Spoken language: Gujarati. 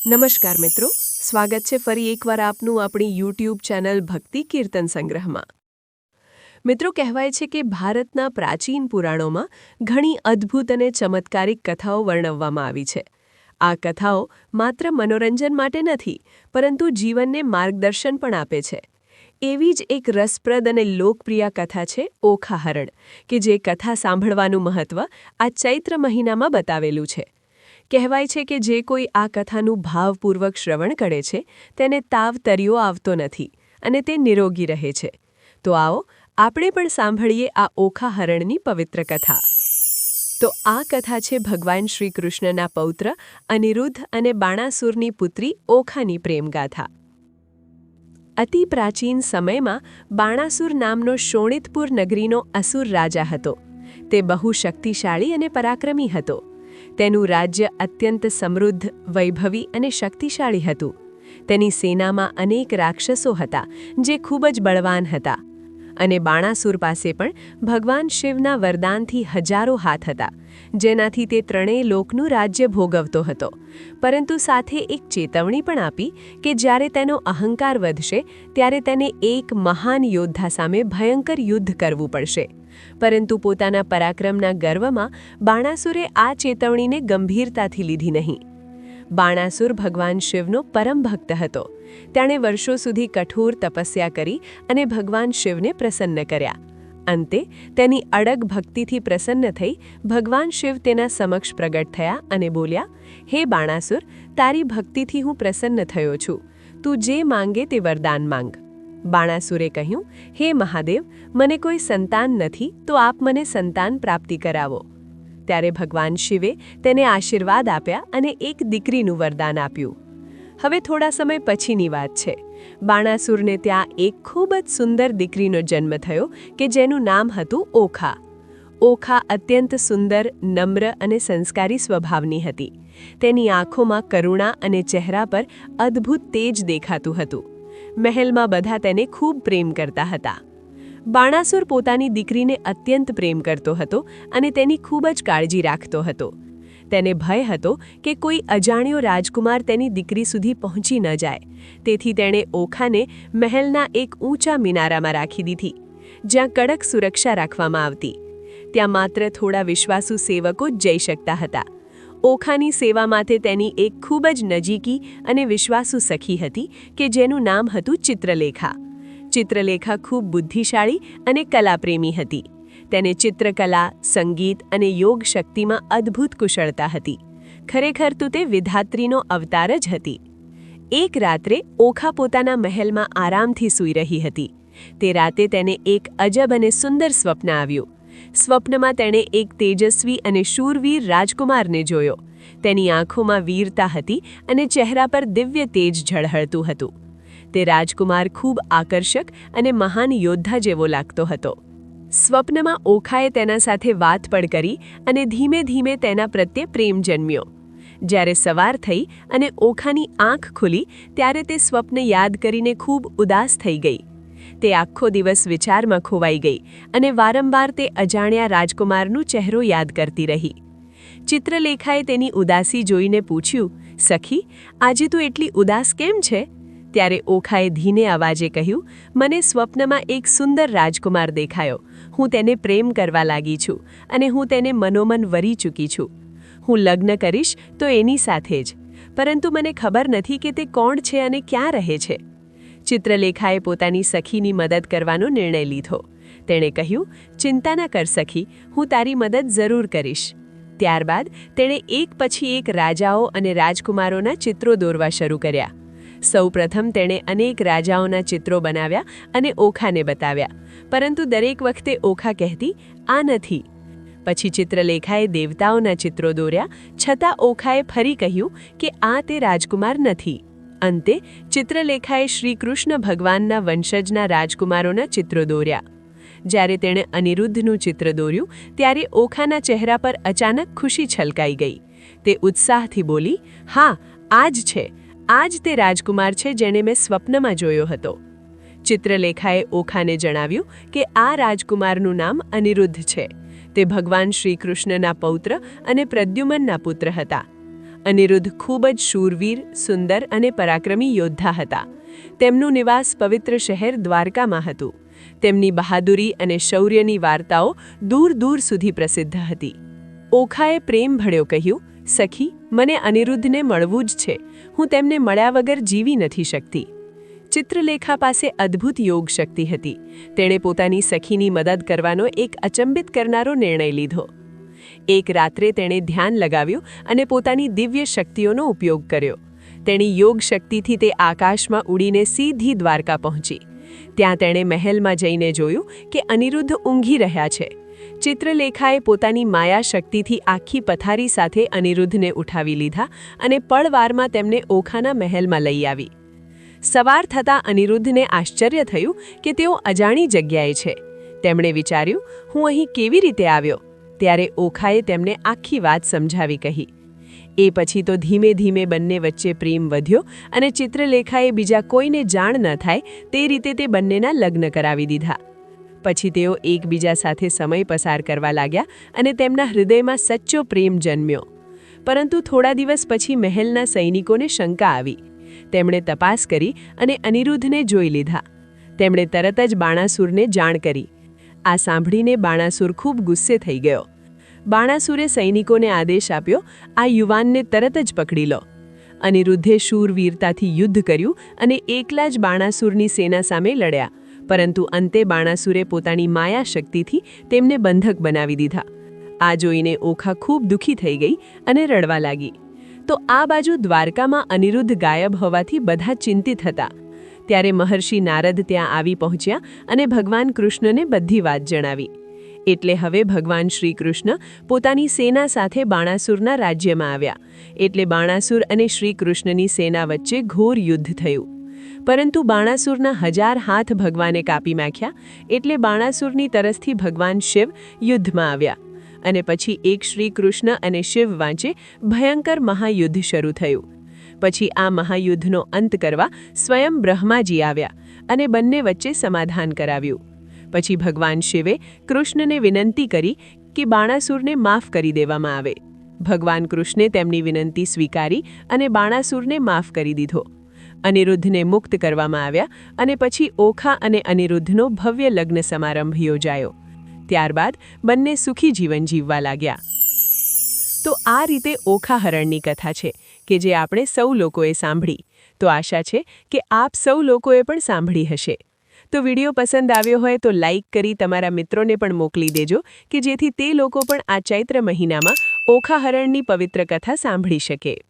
નમસ્કાર મિત્રો, સ્વાગત છે ફરી એકવાર આપનું આપણી યુટ્યુબ ચેનલ ભક્તિ કીર્તન સંગ્રહમાં. મિત્રો, કહેવાય છે કે ભારતના પ્રાચીન પુરાણોમાં ઘણી અદ્ભુત અને ચમત્કારિક કથાઓ વર્ણવવામાં આવી છે. આ કથાઓ માત્ર મનોરંજન માટે નથી, પરંતુ જીવનને માર્ગદર્શન પણ આપે છે. એવી જ એક રસપ્રદ અને લોકપ્રિય કથા છે ઓખા હરણ, કે જે કથા સાંભળવાનું મહત્વ આ ચૈત્ર મહિનામાં બતાવેલું છે. કહેવાય છે કે જે કોઈ આ કથાનું ભાવપૂર્વક શ્રવણ કરે છે તેને તાવ તર્યો આવતો નથી અને તે નિરોગી રહે છે. તો આવો આપણે પણ સાંભળીએ આ ઓખા હરણની પવિત્ર કથા. તો આ કથા છે ભગવાન શ્રી કૃષ્ણના પૌત્ર અનિરુદ્ધ અને બાણાસુરની પુત્રી ઓખાની પ્રેમગાથા. અતિ પ્રાચીન સમયમાં બાણાસુર નામનો શોણિતપુર નગરીનો અસુર રાજા હતો. તે બહુ શક્તિશાળી અને પરાક્રમી હતો. તેનું રાજ્ય અત્યંત સમૃદ્ધ, વૈભવી અને શક્તિશાળી હતું. તેની સેનામાં અનેક રાક્ષસો હતા જે ખૂબ જ બળવાન હતા. અને બાણાસુર પાસે પણ ભગવાન શિવના વરદાનથી હજારો હાથ હતા, જેનાથી તે ત્રણેય લોકનું રાજ્ય ભોગવતો હતો. પરંતુ સાથે એક ચેતવણી પણ આપી કે જ્યારે તેનો અહંકાર વધશે ત્યારે તેને એક મહાન યોદ્ધા સામે ભયંકર યુદ્ધ કરવું પડશે. પરંતુ પોતાના પરાક્રમના ગર્વમાં બાણાસુરે આ ચેતવણીને ગંભીરતાથી લીધી નહીં. બાણાસુર ભગવાન શિવનો પરમ ભક્ત હતો. તેણે વર્ષો સુધી કઠોર તપસ્યા કરી અને ભગવાન શિવને પ્રસન્ન કર્યા. અંતે તેની અડગ ભક્તિથી પ્રસન્ન થઈ ભગવાન શિવ તેના સમક્ષ પ્રગટ થયા અને બોલ્યા, હે બાણાસુર, તારી ભક્તિથી હું પ્રસન્ન થયો છું. તું જે માંગે તે વરદાન માંગ. બાણાસુરે કહ્યું, હે મહાદેવ, મને કોઈ સંતાન નથી, તો આપ મને સંતાન પ્રાપ્તિ કરાવો. ત્યારે ભગવાન શિવે તેને આશીર્વાદ આપ્યા અને એક દીકરીનું વરદાન આપ્યું. હવે થોડા સમય પછીની વાત છે. બાણાસુરને ત્યાં એક ખૂબ જ સુંદર દીકરીનો જન્મ થયો કે જેનું નામ હતું ઓખા. ઓખા અત્યંત સુંદર, નમ્ર અને સંસ્કારી સ્વભાવની હતી. તેની આંખોમાં કરુણા અને ચહેરા પર અદ્ભુત તેજ દેખાતું હતું. મહેલમાં બધા તેને ખૂબ પ્રેમ કરતા હતા. બાણાસુર પોતાની દીકરીને અત્યંત પ્રેમ કરતો હતો અને તેની ખૂબ જ કાળજી રાખતો હતો. તેને ભય હતો કે કોઈ અજાણ્યો રાજકુમાર તેની દીકરી સુધી પહોંચી ન જાય. તેથી તેણે ઓખાને મહેલના એક ઊંચા મિનારામાં રાખી દીધી, જ્યાં કડક સુરક્ષા રાખવામાં આવતી. ત્યાં માત્ર થોડા વિશ્વાસુ સેવકો જ જઈ શકતા હતા. ઓખાની સેવા માટે તેની એક ખૂબ જ નજીકી અને વિશ્વાસુ સખી હતી કે જેનું નામ હતું ચિત્રલેખા. ચિત્રલેખા ખૂબ બુદ્ધિશાળી અને કલાપ્રેમી હતી. તેને ચિત્રકલા, સંગીત અને યોગ શક્તિમાં અદ્ભુત કુશળતા હતી. ખરેખર તો તે વિધાત્રીનો અવતાર જ હતી. એક રાત્રે ઓખા પોતાના મહેલમાં આરામથી સૂઈ રહી હતી. તે રાતે તેને એક અજબ અને સુંદર સ્વપ્ન આવ્યું. સ્વપ્નમાં તેણે એક તેજસ્વી અને શૂરવીર રાજકુમારને જોયો. તેની આંખોમાં વીરતા હતી અને ચહેરા પર દિવ્ય તેજ ઝળહળતું હતું. તે રાજકુમાર ખૂબ આકર્ષક અને મહાન યોદ્ધા જેવો લાગતો હતો. સ્વપ્નમાં ઓખાએ તેના સાથે વાત પણ કરી અને ધીમે ધીમે તેના પ્રત્યે પ્રેમ જન્મ્યો. જ્યારે સવાર થઈ અને ઓખાની આંખ ખુલી ત્યારે તે સ્વપ્ન યાદ કરીને ખૂબ ઉદાસ થઈ ગઈ. તે આખો દિવસ વિચારમાં ખોવાઈ ગઈ અને વારંવાર તે અજાણ્યા રાજકુમારનો ચહેરો યાદ કરતી રહી. ચિત્રલેખાએ તેની ઉદાસી જોઈને પૂછ્યું, સખી, આજે તું એટલી ઉદાસ કેમ છે? ત્યારે ઓખાએ ધીમે અવાજે કહ્યું, મને સ્વપ્નમાં એક સુંદર રાજકુમાર દેખાયો. હું તેને પ્રેમ કરવા લાગી છું અને હું તેને મનોમન વરી ચૂકી છું. હું લગ્ન કરીશ તો એની સાથે જ, પરંતુ મને ખબર નથી કે તે કોણ છે અને ક્યાં રહે છે. ચિત્રલેખાએ પોતાની સખીની મદદ કરવાનો નિર્ણય લીધો. તેણે કહ્યું, ચિંતા ન કર સખી, હું તારી મદદ જરૂર કરીશ. ત્યારબાદ તેણે એક પછી એક રાજાઓ અને રાજકુમારોના ચિત્રો દોરવા શરૂ કર્યા. સૌપ્રથમ તેણે અનેક રાજાઓના ચિત્રો બનાવ્યા અને ઓખાને બતાવ્યા, પરંતુ દરેક વખતે ઓખા કહેતી, આ નથી. પછી ચિત્રલેખાએ દેવતાઓના ચિત્રો દોર્યા, છતાં ઓખાએ ફરી કહ્યું કે આ તે રાજકુમાર નથી. અંતે ચિત્રલેખાએ શ્રી કૃષ્ણ ભગવાનના વંશજના રાજકુમારોના ચિત્રો દોર્યા. જ્યારે તેણે અનિરુદ્ધનું ચિત્ર દોર્યું ત્યારે ઓખાના ચહેરા પર અચાનક ખુશી છલકાઈ ગઈ. તે ઉત્સાહથી બોલી, હા, આ જ છે. આ જ તે રાજકુમાર છે જેને મેં સ્વપ્નમાં જોયો હતો. ચિત્રલેખાએ ઓખાને જણાવ્યું કે આ રાજકુમારનું નામ અનિરુદ્ધ છે. તે ભગવાન શ્રી કૃષ્ણના પૌત્ર અને પ્રદ્યુમનના પુત્ર હતા. અનિરુદ્ધ ખૂબ જ શૂરવીર, સુંદર અને પરાક્રમી યોદ્ધા હતા. તેમનું નિવાસ પવિત્ર શહેર દ્વારકામાં હતું. તેમની બહાદુરી અને શૌર્યની વાર્તાઓ દૂર દૂર સુધી પ્રસિદ્ધ હતી. ઓખાએ પ્રેમ ભળ્યો કહ્યું, સખી, મને અનિરુદ્ધને મળવું જ છે. હું તેમને મળ્યા વગર જીવી નથી શકતી. ચિત્રલેખા પાસે અદ્ભુત યોગ શક્તિ હતી. તેણે પોતાની સખીની મદદ કરવાનો એક અચંબિત કરનારો નિર્ણય લીધો. એક રાત્રે તેણે ધ્યાન લગાવ્યું અને પોતાની દિવ્ય શક્તિઓનો ઉપયોગ કર્યો. તેની યોગ શક્તિથી તે આકાશમાં ઉડીને સીધી દ્વારકા પહોંચી. ત્યાં તેણે મહેલમાં જઈને જોયું કે અનિરુદ્ધ ઊંઘી રહ્યા છે. ચિત્રલેખાએ પોતાની માયા શક્તિથી આખી પથારી સાથે અનિરુદ્ધને ઉઠાવી લીધા અને પળવારમાં તેમને ઓખાના મહેલમાં લઈ આવી. સવાર થતાં અનિરુદ્ધને આશ્ચર્ય થયું કે તેઓ અજાણી જગ્યાએ છે. તેમણે વિચાર્યું, હું અહીં કેવી રીતે આવ્યો? ત્યારે ઓખાએ તેમને આખી વાત સમજાવી કહી. એ પછી તો ધીમે ધીમે બંને વચ્ચે પ્રેમ વધ્યો અને ચિત્રલેખાએ બીજા કોઈને જાણ ન થાય તે રીતે તે બંનેના લગ્ન કરાવી દીધા. પછી તેઓ એકબીજા સાથે સમય પસાર કરવા લાગ્યા અને તેમના હૃદયમાં સચ્ચો પ્રેમ જન્મ્યો. પરંતુ થોડા દિવસ પછી મહેલના સૈનિકોને શંકા આવી. તેમણે તપાસ કરી અને અનિરુદ્ધને જોઈ લીધા. તેમણે તરત જ બાણાસુરને જાણ કરી. આ સાંભળીને બાણાસુર ખૂબ ગુસ્સે થઈ ગયો. બાણાસુરે સૈનિકોને આદેશ આપ્યો, આ યુવાનને તરત જ પકડી લો. અનિરુદ્ધે શૂરવીરતાથી યુદ્ધ કર્યું અને એકલા જ બાણાસુરની સેના સામે લડ્યા. પરંતુ અંતે બાણાસુરે પોતાની માયા શક્તિથી તેમને બંધક બનાવી દીધા. આ જોઈને ઓખા ખૂબ દુઃખી થઈ ગઈ અને રડવા લાગી. તો આ બાજુ દ્વારકામાં અનિરુદ્ધ ગાયબ હોવાથી બધા ચિંતિત હતા. ત્યારે મહર્ષિ નારદ ત્યાં આવી પહોંચ્યા અને ભગવાન કૃષ્ણને બધી વાત જણાવી. એટલે હવે ભગવાન શ્રી કૃષ્ણ પોતાની સેના સાથે બાણાસુરના રાજ્યમાં આવ્યા. એટલે બાણાસુર અને શ્રી કૃષ્ણની સેના વચ્ચે ઘોર યુદ્ધ થયું. પરંતુ બાણાસુરના 1000 હાથ ભગવાને કાપી નાખ્યા. એટલે બાણાસુરની તરફથી ભગવાન શિવ યુદ્ધમાં આવ્યા. અને પછી એક શ્રી કૃષ્ણ અને શિવ વચ્ચે ભયંકર મહાયુદ્ધ શરૂ થયું. પછી આ મહાયુદ્ધનો અંત કરવા સ્વયં બ્રહ્માજી આવ્યા અને બંને વચ્ચે સમાધાન કરાવ્યું. પછી ભગવાન શિવે કૃષ્ણને વિનંતી કરી કે બાણાસુરને માફ કરી દેવામાં આવે. ભગવાન કૃષ્ણે તેમની વિનંતી સ્વીકારી અને બાણાસુરને માફ કરી દીધો. અનિરુદ્ધને મુક્ત કરવામાં આવ્યા અને પછી ઓખા અને અનિરુદ્ધનો ભવ્ય લગ્ન સમારંભ યોજાયો. ત્યારબાદ બંને સુખી જીવન જીવવા લાગ્યા. તો આ રીતે ઓખા હરણની કથા છે કે જે આપણે સૌ લોકોએ સાંભળી. તો આશા છે કે આપ સૌ લોકોએ પણ સાંભળી હશે. તો વિડીયો પસંદ આવ્યો હોય તો લાઈક કરી તમારા મિત્રોને પણ મોકલી દેજો કે જેથી તે લોકો પણ આ ચૈત્ર મહિનામાં ઓખા હરણની પવિત્ર કથા સાંભળી શકે.